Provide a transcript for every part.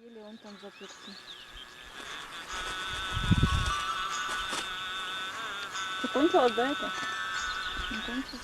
Или он там заперся. Закончилось, да, это? Не кончилось?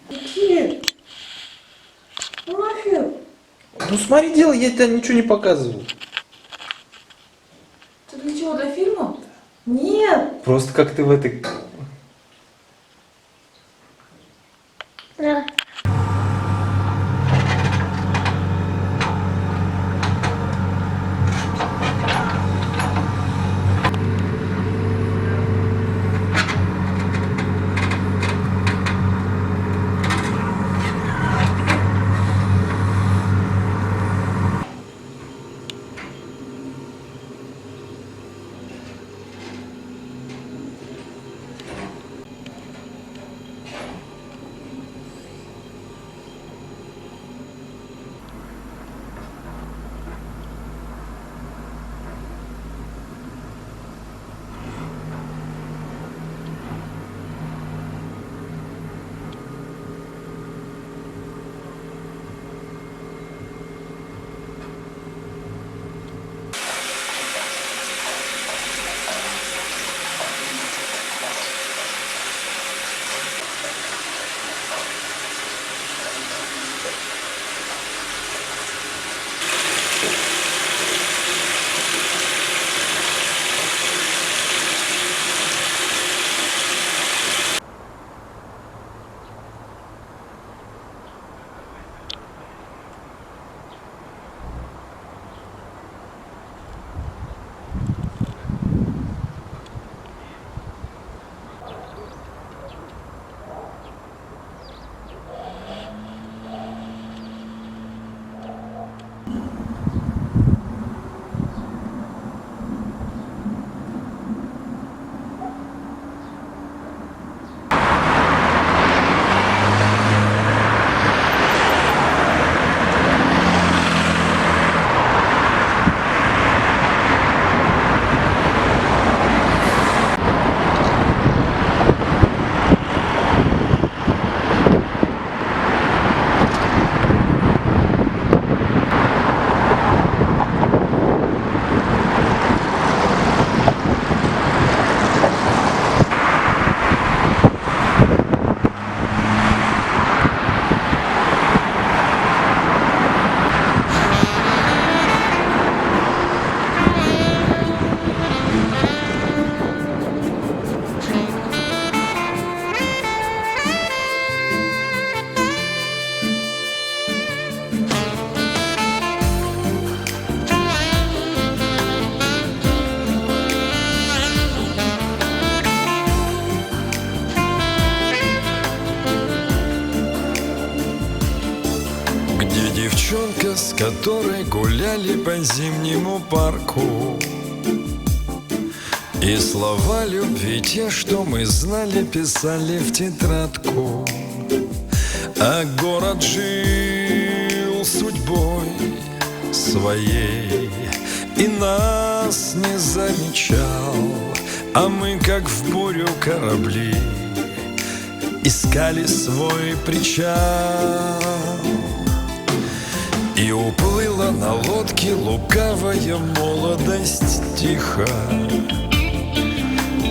Какие? Ну нафиг. Ну смотри, дело, я тебе ничего не показывал. Ты для чего, для фильма? Нет! Просто как ты в этой... которой гуляли по зимнему парку. И слова любви те, что мы знали, писали в тетрадку. А город жил судьбой своей и нас не замечал. А мы, как в бурю корабли, искали свой причал. И уплыла на лодке лукавая молодость тихо,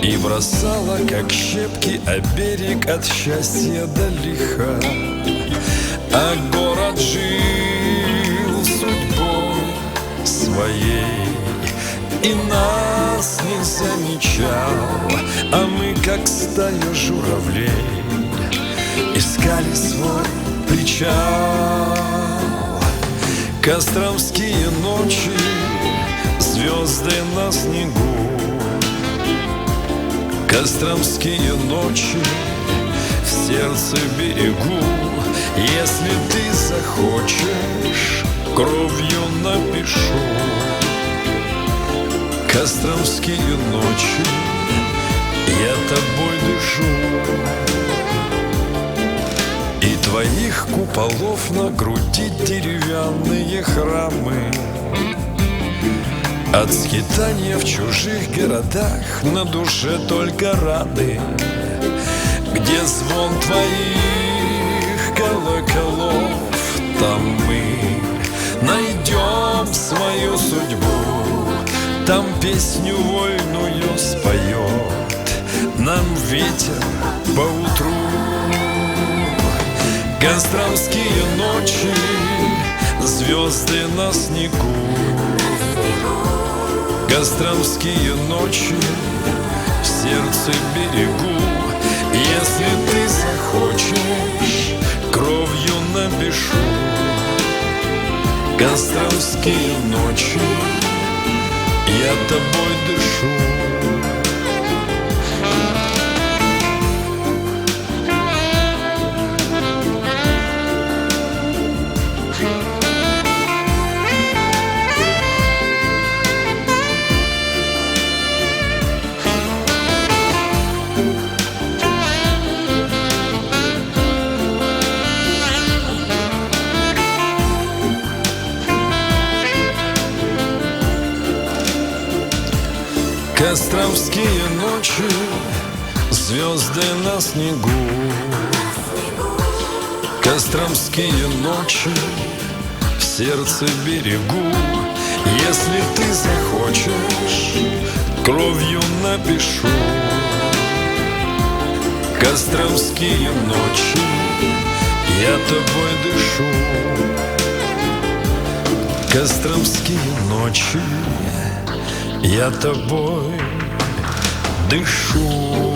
и бросала, как щепки, о берег от счастья до лиха. А город жил судьбой своей и нас не замечал. А мы, как стая журавлей, искали свой причал. Костромские ночи, звезды на снегу. Костромские ночи, в сердце берегу. Если ты захочешь, кровью напишу. Костромские ночи, я тобой дышу. И твоих куполов на груди деревянные храмы. От скитания в чужих городах на душе только раны. Где звон твоих колоколов, там мы найдем свою судьбу. Там песню вольную споет нам ветер поутру. Костромские ночи, звезды на снегу. Костромские ночи, в сердце берегу. Если ты захочешь, кровью напишу. Костромские ночи, я тобой дышу. Костромские ночи, звезды на снегу. Костромские ночи, в сердце берегу. Если ты захочешь, кровью напишу. Костромские ночи, я тобой дышу. Костромские ночи, я тобой дышу.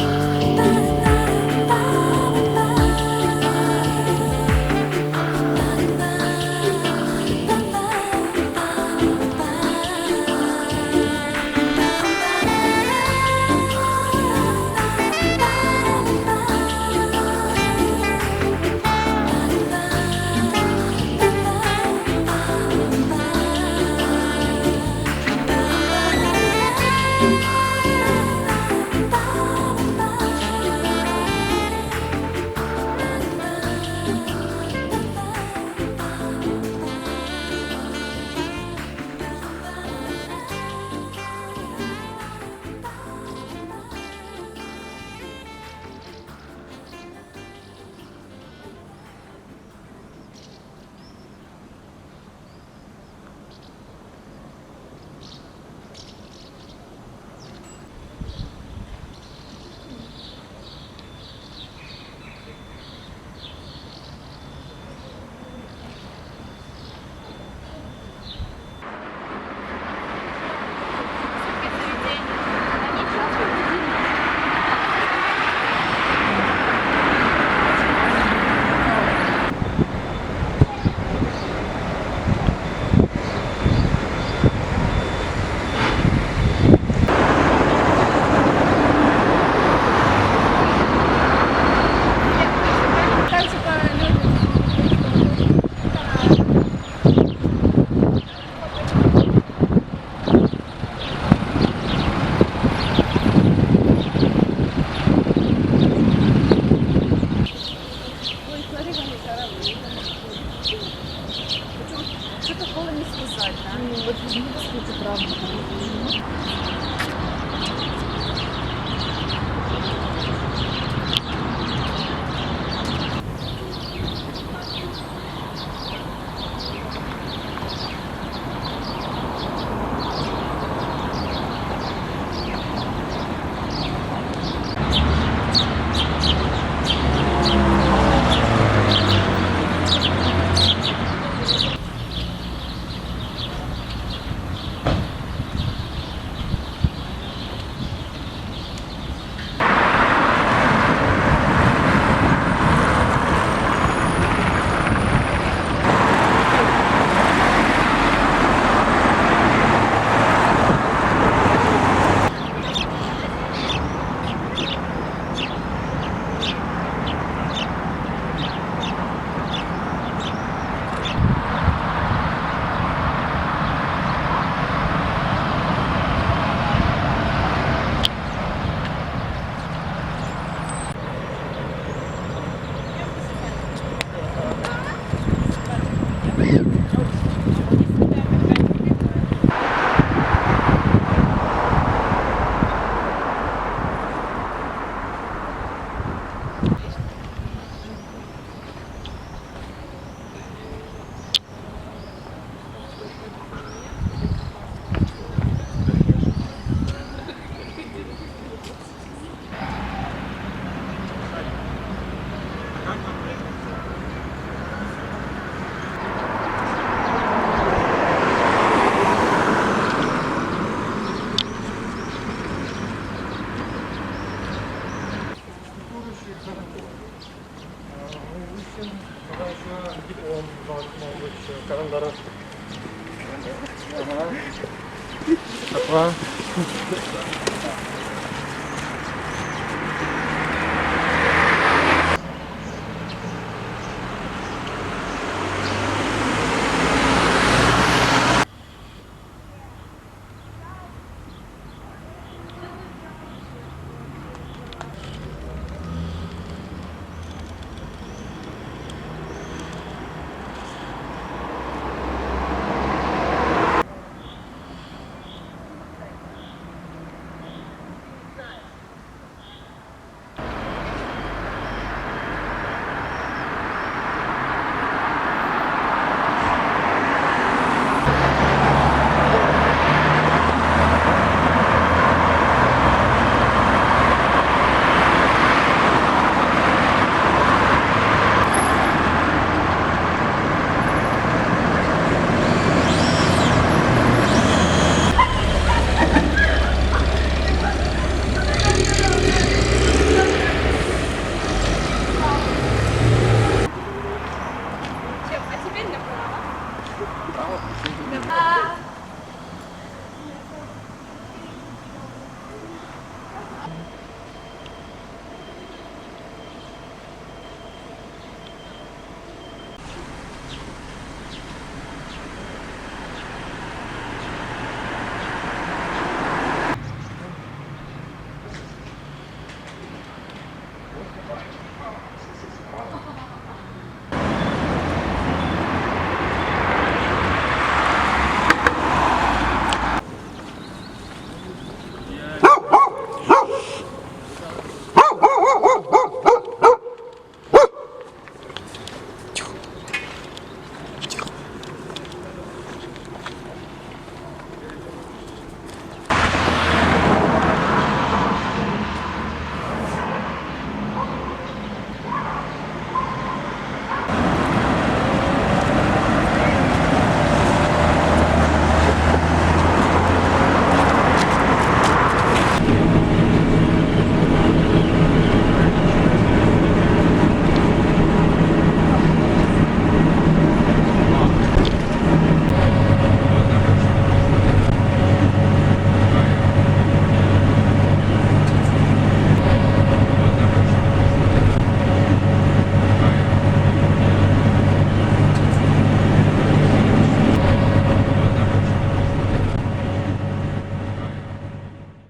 Apa?